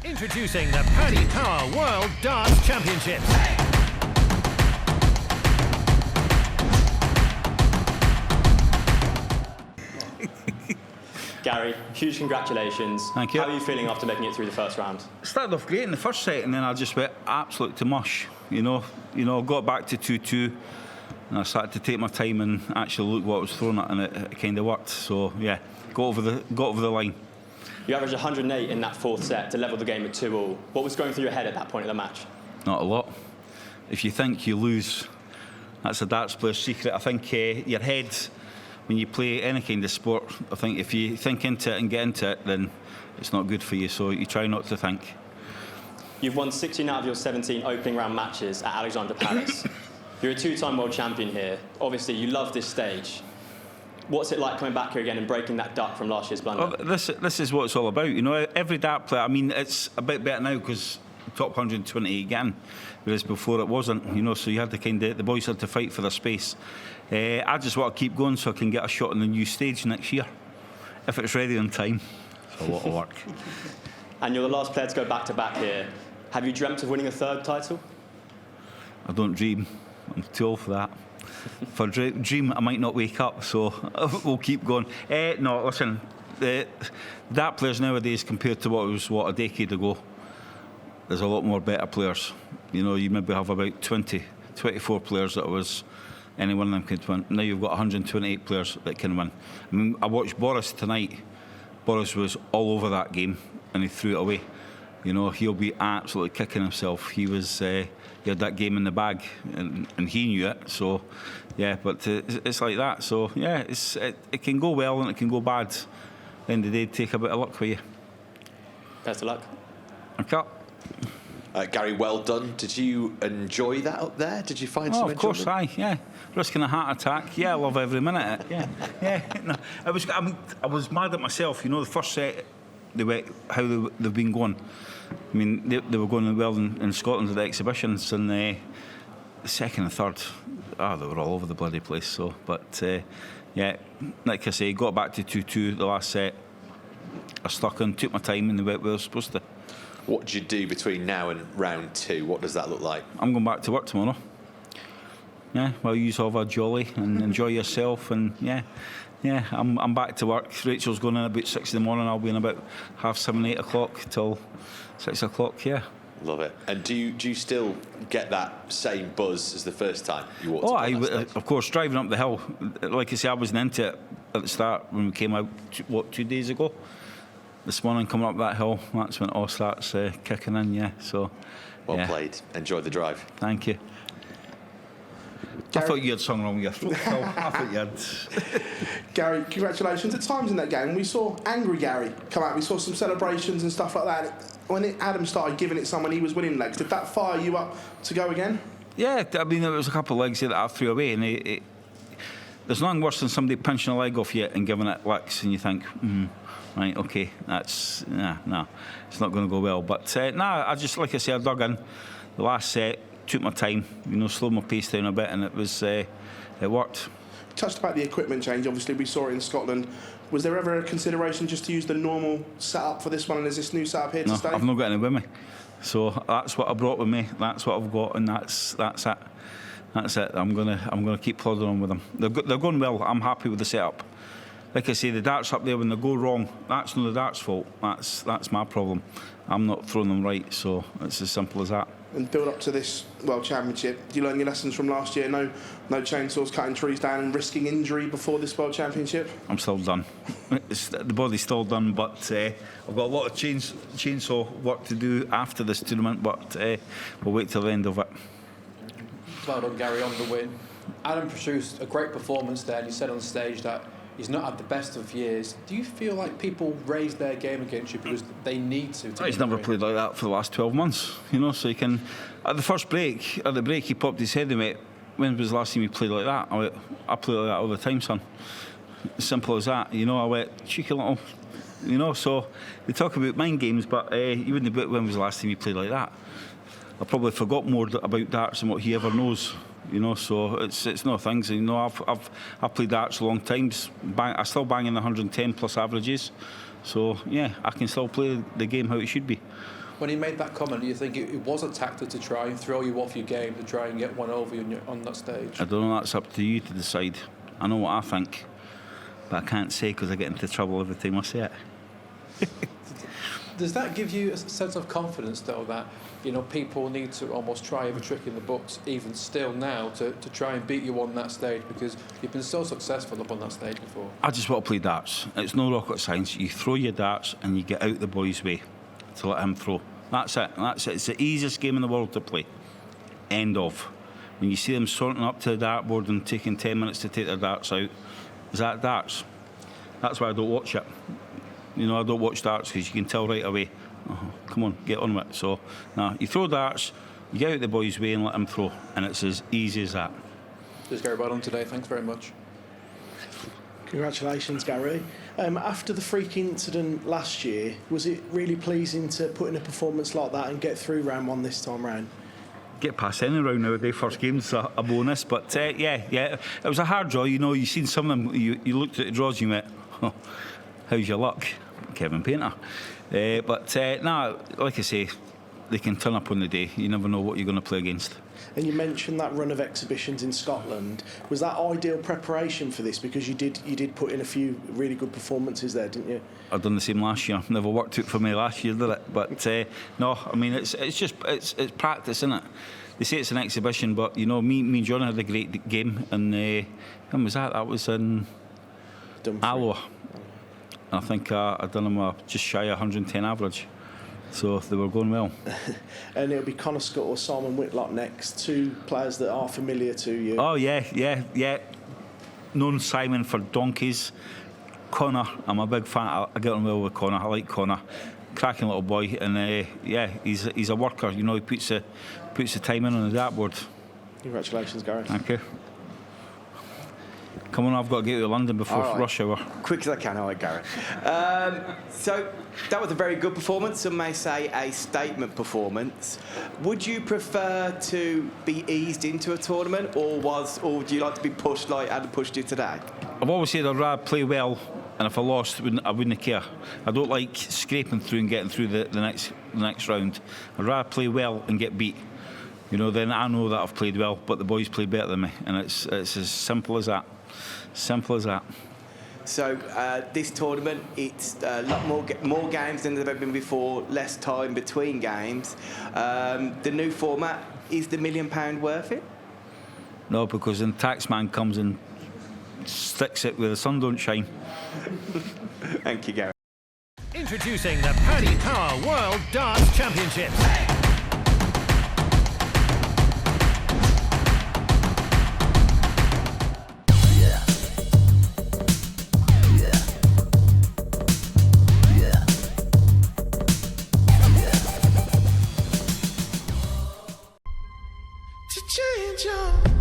Introducing the Paddy Power World Darts Championship. Gary, huge congratulations. Thank you. How are you feeling after making it through the first round? Started off great in the first set, and then I just went absolute to mush. Got back to 2-2, and I started to take my time and actually look what I was throwing at, and it kind of worked. So yeah, got over the line. You averaged 108 in that fourth set to level the game at 2-2. What was going through your head at that point of the match? Not a lot. If you think you lose, that's a darts player's secret. I think your head, when you play any kind of sport, I think if you think into it and get into it, then it's not good for you. So you try not to think. You've won 16 out of your 17 opening round matches at Alexandra Palace. You're a two-time world champion here. Obviously, you love this stage. What's it like coming back here again and breaking that duck from last year's blunder? Well, this is what it's all about. Every dart player, I mean, it's a bit better now because top 120 again, whereas before it wasn't, so you had the boys had to fight for their space. I just want to keep going so I can get a shot on the new stage next year, if it's ready on time. It's a lot of work. And you're the last player to go back-to-back here. Have you dreamt of winning a third title? I don't dream. I'm too old for that. If I dream, I might not wake up, so we'll keep going. No, listen, the dart players nowadays compared to what it was, a decade ago, there's a lot more better players. You maybe have about 24 players that was any one of them could win. Now you've got 128 players that can win. I mean, I watched Boris tonight. Boris was all over that game, and he threw it away. He'll be absolutely kicking himself. He had that game in the bag, and he knew it. So, yeah, but it's like that. So, yeah, it can go well and it can go bad. At the end of the day, take a bit of luck for you. Best of luck. Okay. Gary, well done. Did you enjoy that up there? Did you find some enjoyment? Of course, yeah. Risking a heart attack. Yeah, I love every minute. Yeah. No, I was mad at myself. The first set, how they've been going. I mean, they were going well in Scotland at the exhibitions, and the second and third, they were all over the bloody place. So, but yeah, like I say, got back to 2-2 the last set. I stuck in, took my time, and they went where they were supposed to. What did you do between now and round 2? What does that look like? I'm going back to work tomorrow. Yeah, well, you all have a jolly and enjoy yourself, and yeah, I'm back to work. Rachel's going in about 6 in the morning. I'll be in about 7:30, 8 o'clock till 6 o'clock. Yeah. Love it. And do you still get that same buzz as the first time you walked? Of course, driving up the hill. Like I say, I wasn't into it at the start when we came out. 2 days ago? This morning, coming up that hill, that's when it all starts kicking in. Yeah. So. Well played. Enjoy the drive. Thank you. Gary, I thought you had sung wrong with your throat. I thought you had. Gary, congratulations. At times in that game, we saw angry Gary come out. We saw some celebrations and stuff like that. When Adam started giving it someone, he was winning legs. Did that fire you up to go again? Yeah, I mean, there was a couple of legs that I threw away, and there's nothing worse than somebody pinching a leg off you and giving it licks, and you think, right, okay, that's it's not going to go well. But I just, like I say, I dug in the last set. Took my time, slowed my pace down a bit, and it worked. Touched about the equipment change. Obviously, we saw it in Scotland. Was there ever a consideration just to use the normal setup for this one, and is this new setup here to stay? I've not got any with me, so that's what I brought with me. That's what I've got, and that's it. That's it. I'm gonna keep plodding on with them. They're going well. I'm happy with the setup. Like I say, the darts up there, when they go wrong, that's not the darts' fault. That's my problem. I'm not throwing them right, so it's as simple as that. And build up to this World Championship, do you learn your lessons from last year? No chainsaws cutting trees down and risking injury before this World Championship? I'm still done. The body's still done, but I've got a lot of chainsaw work to do after this tournament, but we'll wait till the end of it. Well done, Gary, on the win. Adam produced a great performance there, and he said on stage that he's not had the best of years. Do you feel like people raise their game against you because they need to he's never played like that for the last 12 months, so he can. At the break, he popped his head and went, when was the last time you played like that? I went, I play like that all the time, son. As simple as that, I went, cheeky little, so they talk about mind games, but you wouldn't have, when was the last time you played like that? I probably forgot more about darts than what he ever knows. So it's no things. I've played darts a long time. I still bang in the 110 plus averages. So yeah, I can still play the game how it should be. When he made that comment, do you think it was a tactic to try and throw you off your game, to try and get one over you on that stage? I don't know, that's up to you to decide. I know what I think, but I can't say because I get into trouble every time I say it. Does that give you a sense of confidence, though, that people need to almost try every trick in the books, even still now, to try and beat you on that stage, because you've been so successful up on that stage before? I just want to play darts. It's no rocket science. You throw your darts and you get out the boy's way to let him throw. That's it. It's the easiest game in the world to play. End of. When you see them sorting up to the dartboard and taking 10 minutes to take their darts out, is that darts? That's why I don't watch it. I don't watch darts because you can tell right away. Come on, get on with it. So, you throw darts, you get out the boy's way and let him throw, and it's as easy as that. Just Gary, well done today. Thanks very much. Congratulations, Gary. After the freak incident last year, was it really pleasing to put in a performance like that and get through round one this time round? Get past any round nowadays. First game's a bonus, but yeah, it was a hard draw. You seen some of them. You looked at the draws, you went, oh, how's your luck, Kevin Painter? But like I say, they can turn up on the day. You never know what you're going to play against. And you mentioned that run of exhibitions in Scotland. Was that ideal preparation for this? Because you did put in a few really good performances there, didn't you? I've done the same last year. Never worked out for me last year, did it? But no, I mean it's practice, isn't it? They say it's an exhibition, but me and John had a great game, and when was that? That was in Alloa. I think I done them just shy of 110 average. So they were going well. And it'll be Connor Scott or Simon Whitlock next, two players that are familiar to you. Oh, yeah. Known Simon for donkeys. Connor, I'm a big fan. I get on well with Connor. I like Connor. Cracking little boy. And, he's a worker. He puts the time in on the dartboard. Congratulations, Gary. Thank you. Come on, I've got to get to London before rush hour. Quick as I can, all right, Gary. So that was a very good performance. Some may say a statement performance. Would you prefer to be eased into a tournament, or do you like to be pushed like Adam pushed you today? I've always said I'd rather play well, and if I lost, I wouldn't care. I don't like scraping through and getting through the next round. I'd rather play well and get beat. Then I know that I've played well, but the boys played better than me, and it's as simple as that. Simple as that. So this tournament, it's a lot more games than there have ever been before, less time between games. The new format, is the £1 million worth it? No, because then taxman comes and sticks it where the sun don't shine. Thank you, Gary. Introducing the Paddy Power World Darts Championship. Change your